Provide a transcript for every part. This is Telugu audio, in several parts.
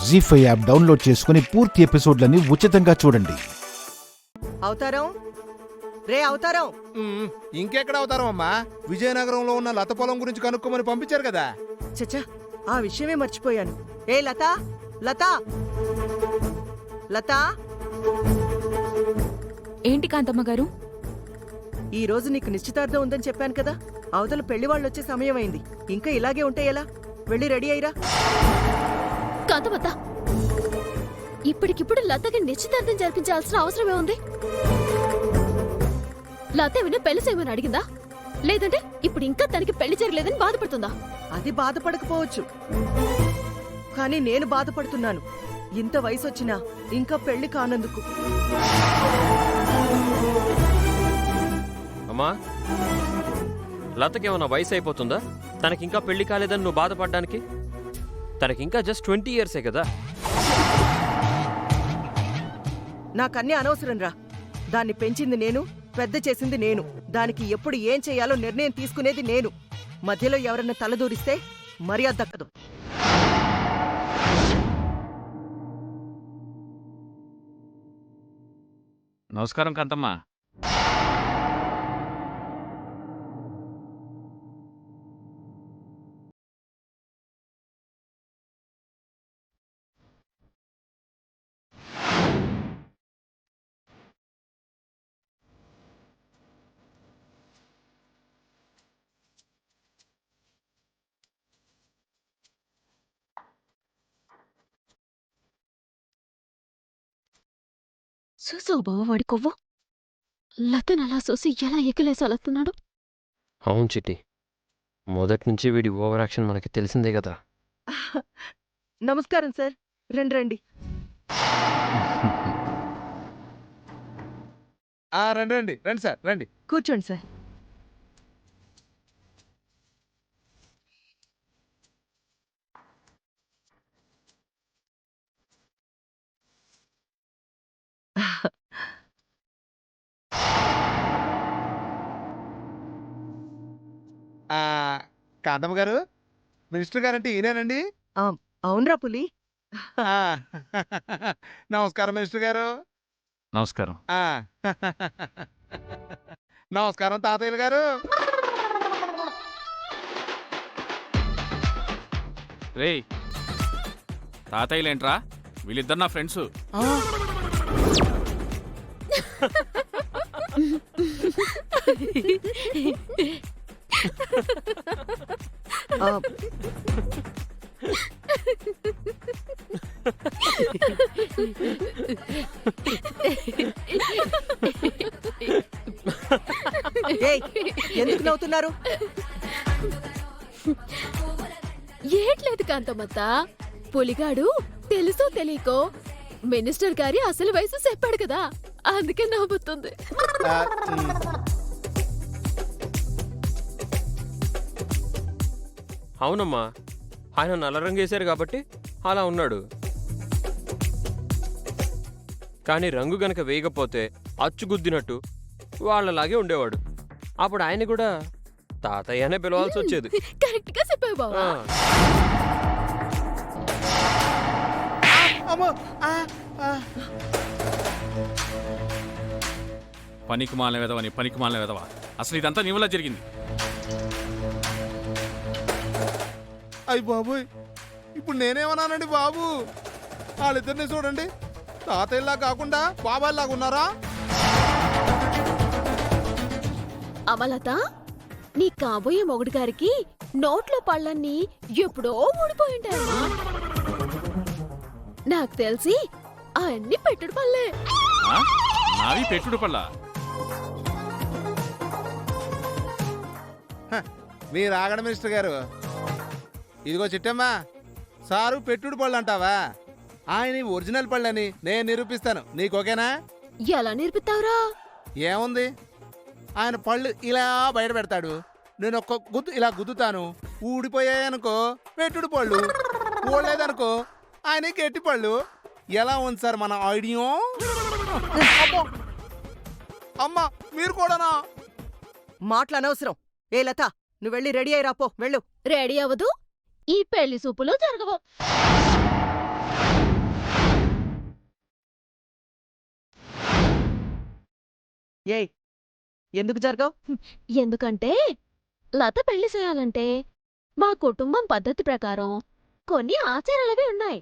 జీ5 యాప్ డౌన్లోడ్ చేసుకుని పూర్తి ఎపిసోడ్లని ఉచితంగా చూడండి. అవతారం రే అవతారం. ఇంకెక్కడ అవతారం అమ్మా? విజయనగరంలో ఉన్న లత పొలం గురించి కనుక్కోమని పంపించారు కదా. చచ్చా, ఆ విషయమే మర్చిపోయాను. ఏ లత, లత, లత. ఏంటి కాంతమ్మ గారు? ఈ రోజు నీకు నిశ్చితార్థం ఉందని చెప్పాను కదా. అవతల పెళ్లి వాళ్ళు వచ్చే సమయం అయింది. ఇంకా ఇలాగే ఉంటే ఎలా? వెళ్ళి రెడీ అయ్యిరా. కాంతమత్త, ఇప్పటికిప్పుడు లతకి నిశ్చితార్థం జరిపించాల్సిన అవసరమే ఉంది. లత ఏమైనా పెళ్లి చేయమని అడిగిందా, లేదంటే ఇప్పుడు ఇంకా తనకి పెళ్లి జరగలేదని బాధపడుతుందా? అది బాధపడకపోవచ్చు, కానీ నేను బాధపడుతున్నాను. ఇంత వయసు వచ్చినా ఇంకా పెళ్లి కానందుకు. అమ్మా, లతకేమన్నా వయసు అయిపోతుందా? తనకింకా పెళ్లి కాలేదని నువ్వు బాధపడ్డానికి? తనకింకా జస్ట్ 20 years కదా. నాకన్నీ అనవసరం రా. దాన్ని పెంచింది నేను, పెద్ద చేసింది నేను. దానికి ఎప్పుడు ఏం చేయాలో నిర్ణయం తీసుకునేది నేను. మధ్యలో ఎవరన్నా తలదూరిస్తే మర్యాద దక్కదు. నమస్కారం కాంతమ్మ. చూసావు బావ వాడి కొవ్వు? లతను అలా చూసి ఎలా ఎక్కలేసాలతున్నాడు. అవును చిట్టి, మొదటి నుంచి వీడి ఓవర్ యాక్షన్ మనకి తెలిసిందే కదా. నమస్కారం సార్. రండి రండి. రండి రండి రండి సార్, రండి. కూర్చోండి సార్. కాంతమ్మ గారు, మినిస్టర్ గారంటే ఈయనేనండి? అవునరా పులి. నమస్కారం మినిస్టర్ గారు. నమస్కారం. నమస్కారం తాతయ్యలు గారు. రేయ్, తాతయ్యలేంట్రా? వీళ్ళిద్దరు నా ఫ్రెండ్స్. ఎందుకు నవ్వుతున్నారు? ఏట్లేదు కాంతమత్త, పులిగాడు తెలుసో తెలియకో మినిస్టర్ గారి అసలు వయసు చెప్పాడు కదా, అందుకే నవ్వుతుంది. అవునమ్మా, ఆయన నల్ల రంగేశారు కాబట్టి అలా ఉన్నాడు. కానీ రంగు గనక వేయకపోతే అచ్చుగుద్దినట్టు వాళ్ళలాగే ఉండేవాడు. అప్పుడు ఆయన కూడా తాతయ్యనే పిలవాల్సి వచ్చేది. కరెక్ట్ గా చెప్పావు బావా. పనికి మాలిన వెదవని, పనికి మాలిన వెదవ. అసలు ఇదంతా నీ వల్ల జరిగింది. అయ్యి బాబోయ్, ఇప్పుడు నేనేమన్నానండి బాబు? వాళ్ళిద్దరిని చూడండి, తాతయ్యలా కాకుండా బాబాయ్లాగా ఉన్నారా? అమలత, నీ కాబోయే మొగుడు గారికి నోట్లో పళ్ళన్నీ ఎప్పుడో ఊడిపోయింటాయమ్మా. నాకు తెలిసి అన్ని పెట్టుడు పళ్ళే. నావి పెట్టుడు పళ్ళ? మీరు ఆగండి మినిస్టర్ గారు. ఇదిగో చిట్టమ్మా, సారు పెట్టుడు పళ్ళు అంటావా? ఆయన ఒరిజినల్ పళ్ళని నేను నిరూపిస్తాను. నీకు ఓకేనా? ఎలా నేర్పిస్తావురా? ఏముంది, ఆయన పళ్ళు ఇలా బయట పెడతాడు, నేను ఒక్క గుద్దు ఇలా గుద్దుతాను. ఊడిపోయాయనుకో పెట్టుడు పళ్ళు, ఊడలేదనుకో ఆయన గట్టి పళ్ళు. ఎలా ఉంది సార్ మన ఐడియా? అమ్మా, మీరు కూడానా? మాటలు అనవసరం. ఏ లత, నువ్వు వెళ్ళి రెడీ అయి రాపో. వెళ్ళు. రెడీ అవ్వదు, ఈ పెళ్లి సూపులు జరగవు. ఏయ్ ఎందుకు జరగవు? ఎందుకంటే లత పెళ్లి చేయాలంటే మా కుటుంబం పద్ధతి ప్రకారం కొన్ని ఆచారాలవి ఉన్నాయి.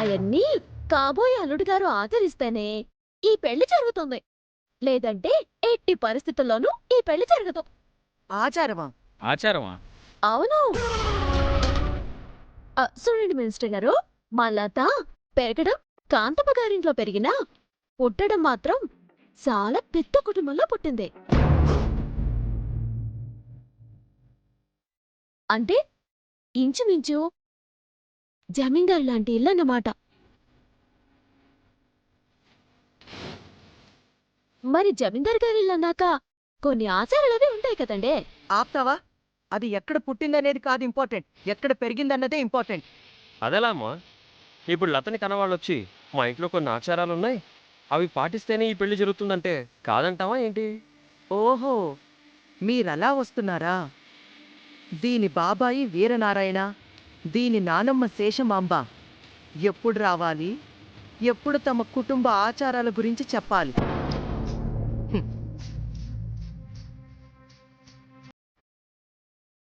అవన్నీ కాబోయే అల్లుడు గారు ఆచరిస్తేనే ఈ పెళ్లి జరుగుతుంది. లేదంటే ఎట్టి పరిస్థితుల్లోనూ ఈ పెళ్లి జరగదు. ఆచారమా? ఆచారమా? అవును. చూడండి మినిస్టర్ గారు, మా లత పెరగడం కాంతమ్మ గారింట్లో పెరిగినా పుట్టడం మాత్రం చాలా పెద్ద కుటుంబంలో పుట్టింది. అంటే ఇంచుమించు జమీందారు లాంటి ఇల్లు అన్నమాట. మరి జమీందారు గారి ఇల్లు అన్నాక కొన్ని ఆచారాలవి ఉంటాయి కదండే. ఆప్తావా? అది ఎక్కడ పుట్టిందనేది కాదు ఇంపార్టెంట్, ఎక్కడ పెరిగిందన్నదే ఇంపార్టెంట్. అదెలా అమ్మా? ఇప్పుడు లతని కనవాళ్ళొచ్చి మా ఇంట్లో కొన్ని ఆచారాలున్నాయి, అవి పాటిస్తేనే ఈ పెళ్లి జరుగుతుందంటే కాదంటావా ఏంటి? ఓహో, మీరలా వస్తున్నారా? దీని బాబాయి వీరనారాయణ, దీని నానమ్మ శేషమాంబ ఎప్పుడు రావాలి, ఎప్పుడు తమ కుటుంబ ఆచారాల గురించి చెప్పాలి.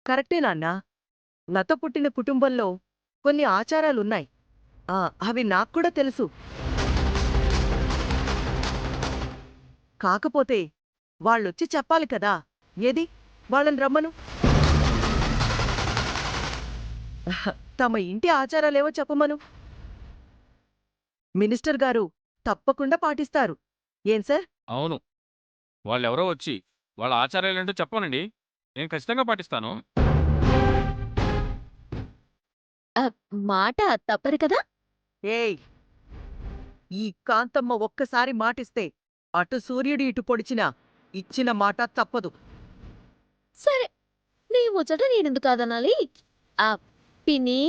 కరెక్టే నాన్నా, లత పుట్టిన కుటుంబంలో కొన్ని ఆచారాలున్నాయి. అవి నాకు కూడా తెలుసు. కాకపోతే వాళ్ళొచ్చి చెప్పాలి కదా. ఏది, వాళ్ళని రమ్మను. తమ ఇంటి ఆచారాలేవో చెప్పమను. మినిస్టర్ గారు తప్పకుండా పాటిస్తారు. ఏం సార్? అవును. వాళ్ళెవరో వచ్చి వాళ్ళ ఆచారాలేంటో చెప్పనండి, నేను ఖచ్చితంగా పాటిస్తాను. మాట తప్పదు కదా. ఏయ్, ఈ కాంతమ్మ ఒక్కసారి మాటిస్తే అటు సూర్యుడు ఇటు పొడిచినా ఇచ్చిన మాట తప్పదు. సరే, నీ ముచ్చట నేనెందుకు కాదనాలి. పిన్ని,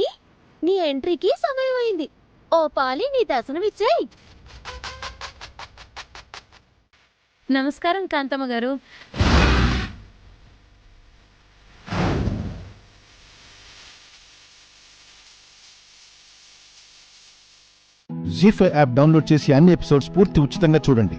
నీ ఎంట్రీకి సమయం అయింది. ఓ పాలి నీ దర్శనమిచ్చేయ్. నమస్కారం కాంతమ్మ గారు. జీ5 యాప్ డౌన్లోడ్ చేసి అన్ని ఎపిసోడ్స్ పూర్తి ఉచితంగా చూడండి.